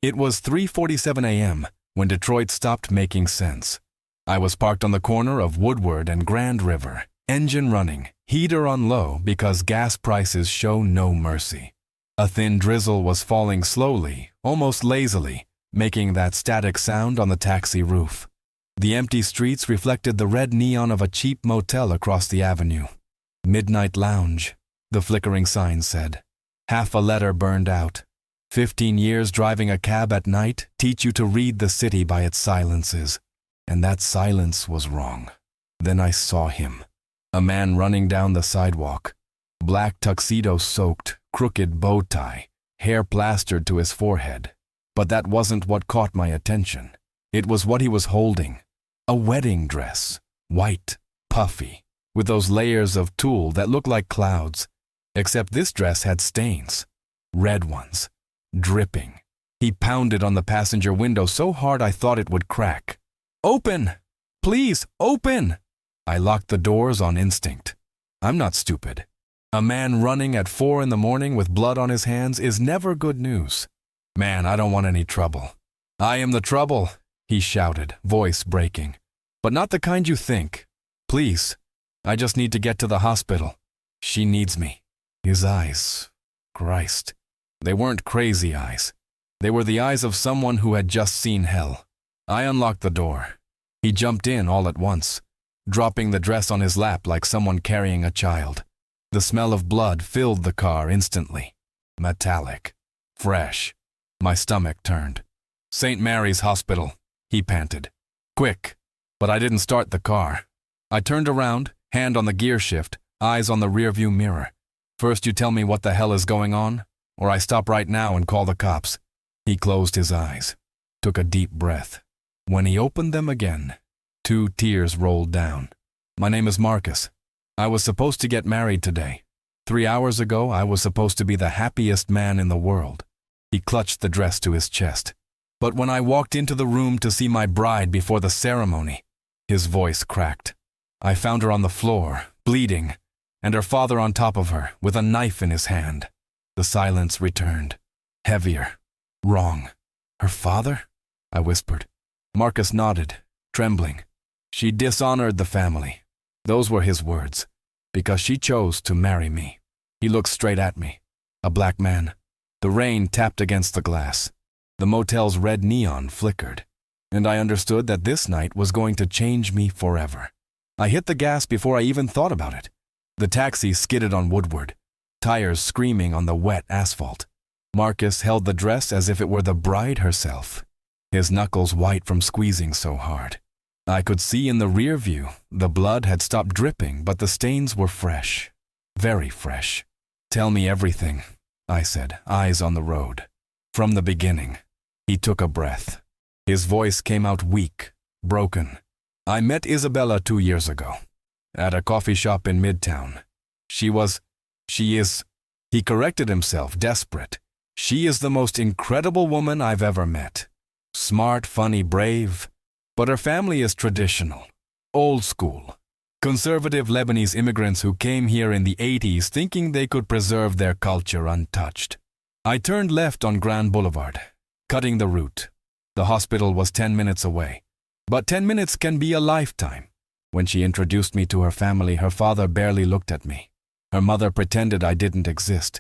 It was 3:47 a.m. when Detroit stopped making sense. I was parked on the corner of Woodward and Grand River, engine running, heater on low because gas prices show no mercy. A thin drizzle was falling slowly, almost lazily, making that static sound on the taxi roof. The empty streets reflected the red neon of a cheap motel across the avenue. Midnight Lounge, the flickering sign said. Half a letter burned out. 15 years driving a cab at night teach you to read the city by its silences. And that silence was wrong. Then I saw him. A man running down the sidewalk. Black tuxedo soaked, crooked bow tie, hair plastered to his forehead. But that wasn't what caught my attention. It was what he was holding. A wedding dress. White, puffy, with those layers of tulle that looked like clouds. Except this dress had stains. Red ones. Dripping. He pounded on the passenger window so hard I thought it would crack. Open! Please, open! I locked the doors on instinct. I'm not stupid. A man running at 4 in the morning with blood on his hands is never good news. Man, I don't want any trouble. I am the trouble, he shouted, voice breaking. But not the kind you think. Please, I just need to get to the hospital. She needs me. His eyes. Christ. They weren't crazy eyes. They were the eyes of someone who had just seen hell. I unlocked the door. He jumped in all at once, dropping the dress on his lap like someone carrying a child. The smell of blood filled the car instantly. Metallic. Fresh. My stomach turned. St. Mary's Hospital, he panted. Quick. But I didn't start the car. I turned around, hand on the gear shift, eyes on the rearview mirror. First you tell me what the hell is going on, or I stop right now and call the cops. He closed his eyes, took a deep breath. When he opened them again, 2 tears rolled down. My name is Marcus. I was supposed to get married today. 3 hours ago, I was supposed to be the happiest man in the world. He clutched the dress to his chest. But when I walked into the room to see my bride before the ceremony, his voice cracked. I found her on the floor, bleeding, and her father on top of her, with a knife in his hand. The silence returned. Heavier. Wrong. Her father? I whispered. Marcus nodded, trembling. She dishonored the family. Those were his words. Because she chose to marry me. He looked straight at me. A black man. The rain tapped against the glass. The motel's red neon flickered. And I understood that this night was going to change me forever. I hit the gas before I even thought about it. The taxi skidded on Woodward, tires screaming on the wet asphalt. Marcus held the dress as if it were the bride herself, his knuckles white from squeezing so hard. I could see in the rear view the blood had stopped dripping, but the stains were fresh, very fresh. Tell me everything, I said, eyes on the road. From the beginning. He took a breath. His voice came out weak, broken. I met Isabella 2 years ago, at a coffee shop in Midtown. She is, he corrected himself, desperate. She is the most incredible woman I've ever met. Smart, funny, brave. But her family is traditional, old school. Conservative Lebanese immigrants who came here in the 80s thinking they could preserve their culture untouched. I turned left on Grand Boulevard, cutting the route. The hospital was 10 minutes away. But 10 minutes can be a lifetime. When she introduced me to her family, her father barely looked at me. Her mother pretended I didn't exist.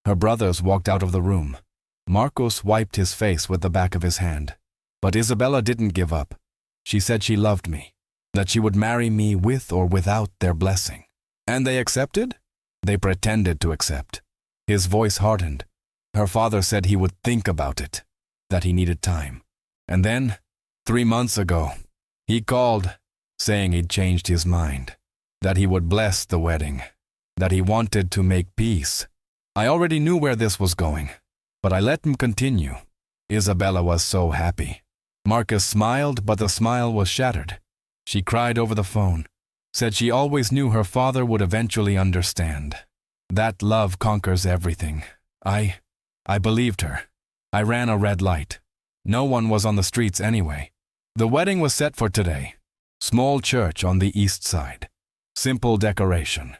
Her brothers walked out of the room. Marcos wiped his face with the back of his hand. But Isabella didn't give up. She said she loved me, that she would marry me with or without their blessing. And they accepted? They pretended to accept. His voice hardened. Her father said he would think about it, that he needed time. And then, 3 months ago, he called, saying he'd changed his mind, that he would bless the wedding, that he wanted to make peace. I already knew where this was going, but I let him continue. Isabella was so happy. Marcus smiled, but the smile was shattered. She cried over the phone, said she always knew her father would eventually understand. That love conquers everything. I believed her. I ran a red light. No one was on the streets anyway. The wedding was set for today. Small church on the east side. Simple decoration.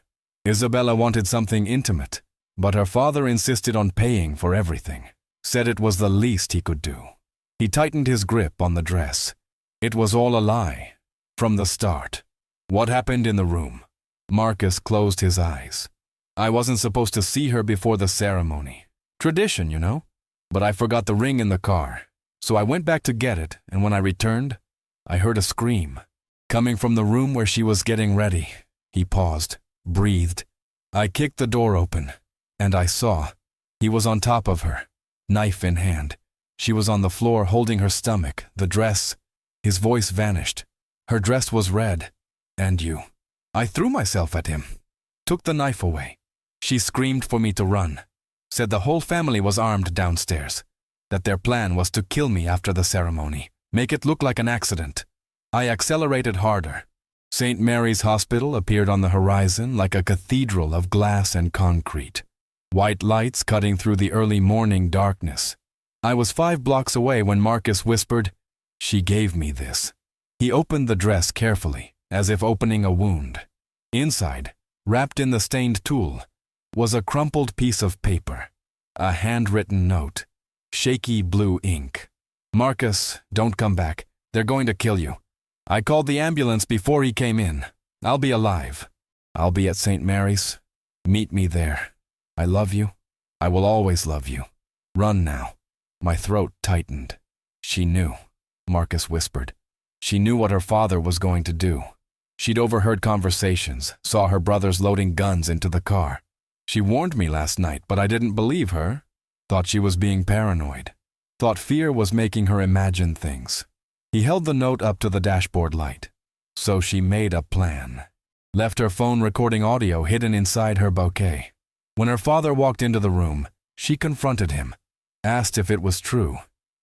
Isabella wanted something intimate, but her father insisted on paying for everything. said it was the least he could do. He tightened his grip on the dress. It was all a lie, from the start. What happened in the room? Marcus closed his eyes. I wasn't supposed to see her before the ceremony. Tradition, you know? But I forgot the ring in the car. So I went back to get it, and when I returned, I heard a scream. Coming from the room where she was getting ready. He paused, breathed. I kicked the door open, and I saw. He was on top of her, knife in hand. She was on the floor holding her stomach, the dress. His voice vanished. Her dress was red. And you. I threw myself at him. Took the knife away. She screamed for me to run. Said the whole family was armed downstairs. That their plan was to kill me after the ceremony. Make it look like an accident. I accelerated harder. St. Mary's Hospital appeared on the horizon like a cathedral of glass and concrete. White lights cutting through the early morning darkness. I was 5 blocks away when Marcus whispered, "She gave me this." He opened the dress carefully, as if opening a wound. Inside, wrapped in the stained tulle, was a crumpled piece of paper. A handwritten note. Shaky blue ink. "Marcus, don't come back. They're going to kill you. I called the ambulance before he came in. I'll be alive. I'll be at St. Mary's. Meet me there. I love you. I will always love you. Run now." My throat tightened. She knew, Marcus whispered. She knew what her father was going to do. She'd overheard conversations, saw her brothers loading guns into the car. She warned me last night, but I didn't believe her. Thought she was being paranoid. Thought fear was making her imagine things. He held the note up to the dashboard light. So she made a plan. Left her phone recording audio hidden inside her bouquet. When her father walked into the room, she confronted him. Asked if it was true.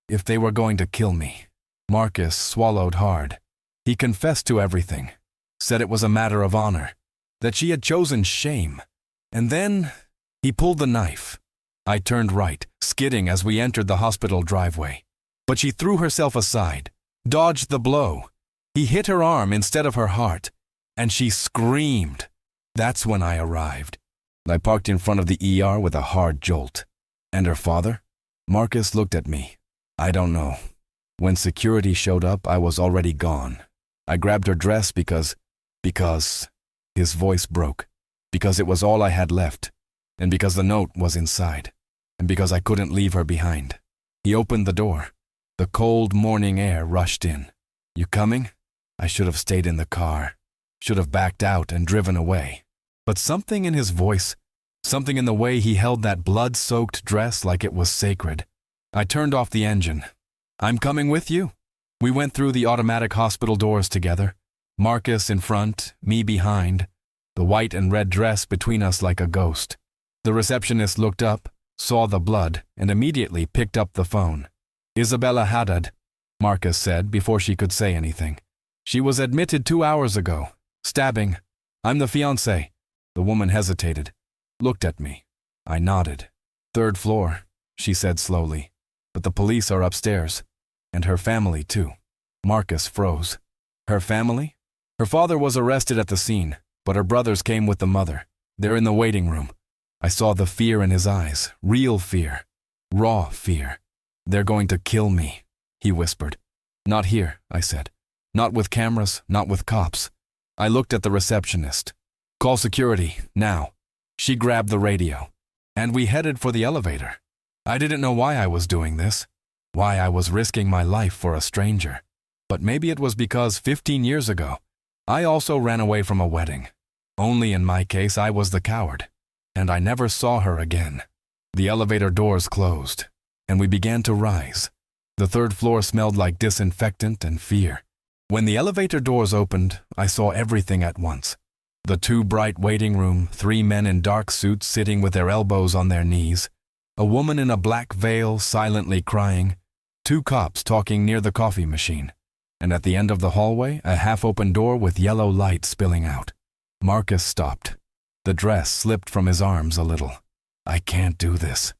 If they were going to kill me. Marcus swallowed hard. He confessed to everything. Said it was a matter of honor. That she had chosen shame. And then he pulled the knife. I turned right, skidding as we entered the hospital driveway. But she threw herself aside, dodged the blow. He hit her arm instead of her heart, and she screamed. That's when I arrived. I parked in front of the ER with a hard jolt. And her father? Marcus looked at me. I don't know. When security showed up, I was already gone. I grabbed her dress because... His voice broke. Because it was all I had left. And because the note was inside. And because I couldn't leave her behind. He opened the door. The cold morning air rushed in. "You coming?" I should have stayed in the car. Should have backed out and driven away. But something in his voice, something in the way he held that blood-soaked dress like it was sacred. I turned off the engine. "I'm coming with you." We went through the automatic hospital doors together. Marcus in front, me behind. The white and red dress between us like a ghost. The receptionist looked up, saw the blood, and immediately picked up the phone. "Isabella Haddad," Marcus said before she could say anything. "She was admitted 2 hours ago. Stabbing. I'm the fiancé." The woman hesitated. Looked at me. I nodded. "3rd floor," she said slowly. "But the police are upstairs. And her family, too." Marcus froze. Her family? Her father was arrested at the scene, but her brothers came with the mother. They're in the waiting room. I saw the fear in his eyes, real fear, raw fear. "They're going to kill me," he whispered. "Not here," I said. "Not with cameras, not with cops." I looked at the receptionist. "Call security, now." She grabbed the radio. And we headed for the elevator. I didn't know why I was doing this, why I was risking my life for a stranger. But maybe it was because 15 years ago, I also ran away from a wedding. Only in my case, I was the coward. And I never saw her again. The elevator doors closed, and we began to rise. The 3rd floor smelled like disinfectant and fear. When the elevator doors opened, I saw everything at once. The 2 bright waiting room, 3 men in dark suits sitting with their elbows on their knees, a woman in a black veil silently crying, 2 cops talking near the coffee machine, and at the end of the hallway, a half-open door with yellow light spilling out. Marcus stopped. The dress slipped from his arms a little. "I can't do this,"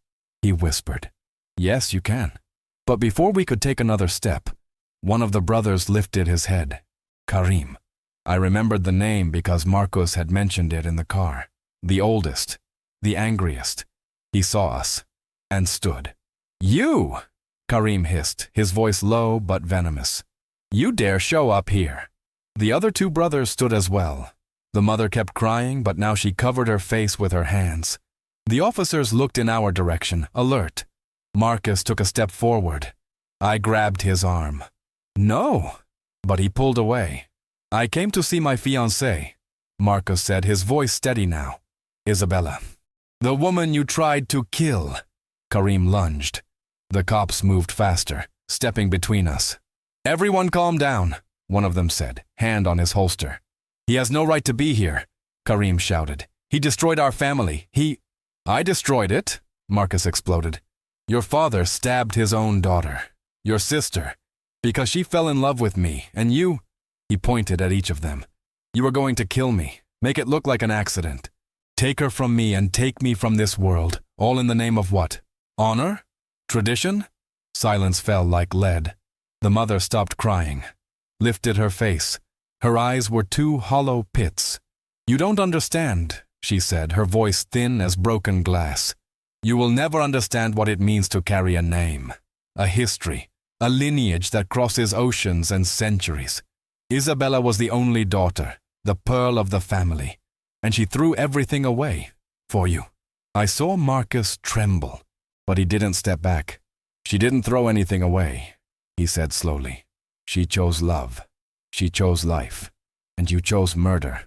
he whispered. "Yes, you can." But before we could take another step, one of the brothers lifted his head. Karim. I remembered the name because Marcos had mentioned it in the car. The oldest, the angriest. He saw us and stood. You! Karim hissed, his voice low but venomous. You dare show up here? The other two brothers stood as well. The mother kept crying, but now she covered her face with her hands. The officers looked in our direction, alert. Marcus took a step forward. I grabbed his arm. No! But he pulled away. I came to see my fiancée, Marcus said, his voice steady now. Isabella. The woman you tried to kill. Karim lunged. The cops moved faster, stepping between us. Everyone calm down, one of them said, hand on his holster. He has no right to be here, Karim shouted. He destroyed our family. I destroyed it, Marcus exploded. Your father stabbed his own daughter, your sister, because she fell in love with me, and you, he pointed at each of them. You were going to kill me, make it look like an accident. Take her from me and take me from this world, all in the name of what? Honor? Tradition? Silence fell like lead. The mother stopped crying, lifted her face. Her eyes were two hollow pits. You don't understand, she said, her voice thin as broken glass. You will never understand what it means to carry a name, a history, a lineage that crosses oceans and centuries. Isabella was the only daughter, the pearl of the family, and she threw everything away for you. I saw Marcus tremble, but he didn't step back. She didn't throw anything away, he said slowly. She chose love. She chose life. And you chose murder.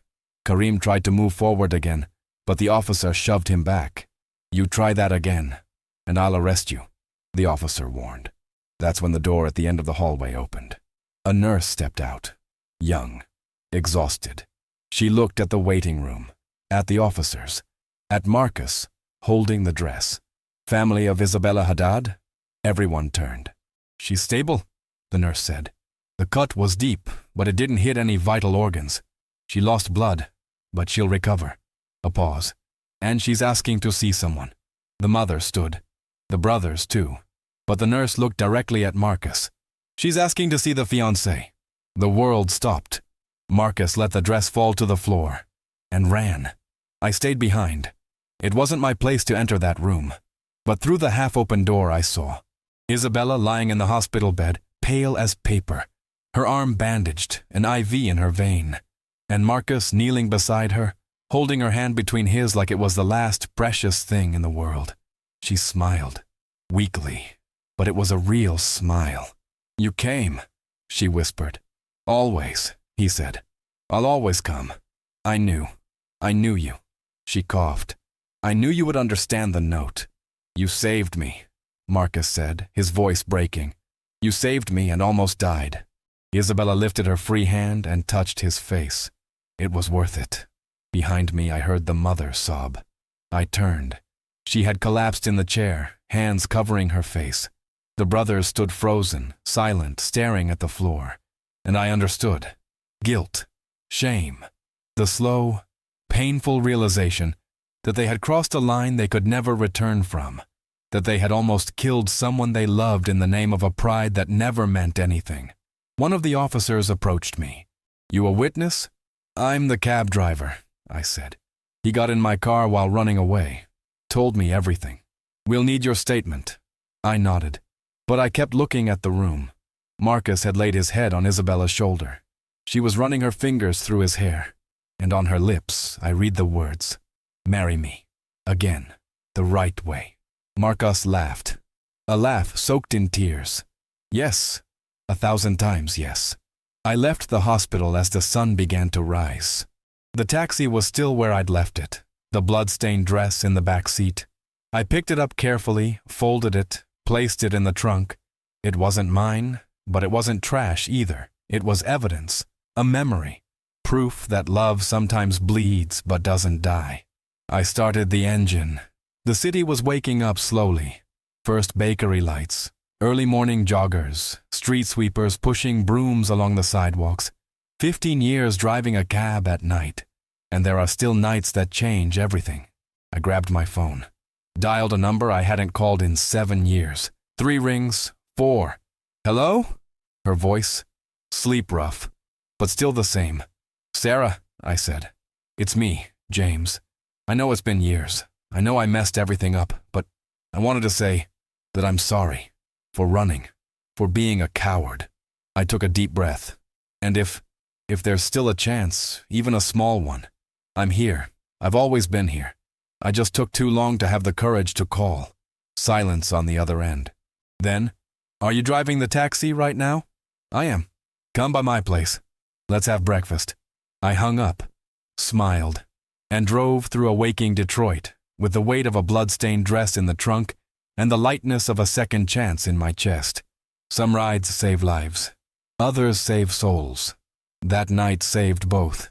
Karim tried to move forward again, but the officer shoved him back. You try that again, and I'll arrest you, the officer warned. That's when the door at the end of the hallway opened. A nurse stepped out, young, exhausted. She looked at the waiting room, at the officers, at Marcus, holding the dress. Family of Isabella Haddad? Everyone turned. She's stable, the nurse said. The cut was deep, but it didn't hit any vital organs. She lost blood, but she'll recover. A pause. And she's asking to see someone. The mother stood. The brothers, too. But the nurse looked directly at Marcus. She's asking to see the fiancé. The world stopped. Marcus let the dress fall to the floor and ran. I stayed behind. It wasn't my place to enter that room. But through the half-open door I saw Isabella lying in the hospital bed, pale as paper, her arm bandaged, an IV in her vein, and Marcus kneeling beside her, holding her hand between his like it was the last precious thing in the world. She smiled, weakly, but it was a real smile. You came, she whispered. Always, he said. I'll always come. I knew you. She coughed. I knew you would understand the note. You saved me, Marcus said, his voice breaking. You saved me and almost died. Isabella lifted her free hand and touched his face. It was worth it. Behind me I heard the mother sob. I turned. She had collapsed in the chair, hands covering her face. The brothers stood frozen, silent, staring at the floor. And I understood. Guilt. Shame. The slow, painful realization that they had crossed a line they could never return from. That they had almost killed someone they loved in the name of a pride that never meant anything. One of the officers approached me. You a witness? I'm the cab driver, I said. He got in my car while running away. Told me everything. We'll need your statement. I nodded. But I kept looking at the room. Marcus had laid his head on Isabella's shoulder. She was running her fingers through his hair. And on her lips, I read the words, marry me. Again. The right way. Marcus laughed. A laugh soaked in tears. Yes. 1,000 times yes. I left the hospital as the sun began to rise. The taxi was still where I'd left it, the blood-stained dress in the back seat. I picked it up carefully, folded it, placed it in the trunk. It wasn't mine, but it wasn't trash either. It was evidence, a memory, proof that love sometimes bleeds but doesn't die. I started the engine. The city was waking up slowly. First bakery lights, early morning joggers, street sweepers pushing brooms along the sidewalks. 15 years driving a cab at night. And there are still nights that change everything. I grabbed my phone. Dialed a number I hadn't called in 7 years. 3 rings, 4. Hello? Her voice. Sleep rough, but still the same. Sarah, I said. It's me, James. I know it's been years. I know I messed everything up, but I wanted to say, that I'm sorry for running, for being a coward. I took a deep breath. And if there's still a chance, even a small one, I'm here. I've always been here. I just took too long to have the courage to call. Silence on the other end. Then, are you driving the taxi right now? I am. Come by my place. Let's have breakfast. I hung up, smiled, and drove through a waking Detroit with the weight of a blood-stained dress in the trunk and the lightness of a second chance in my chest. Some rides save lives. Others save souls. That night saved both.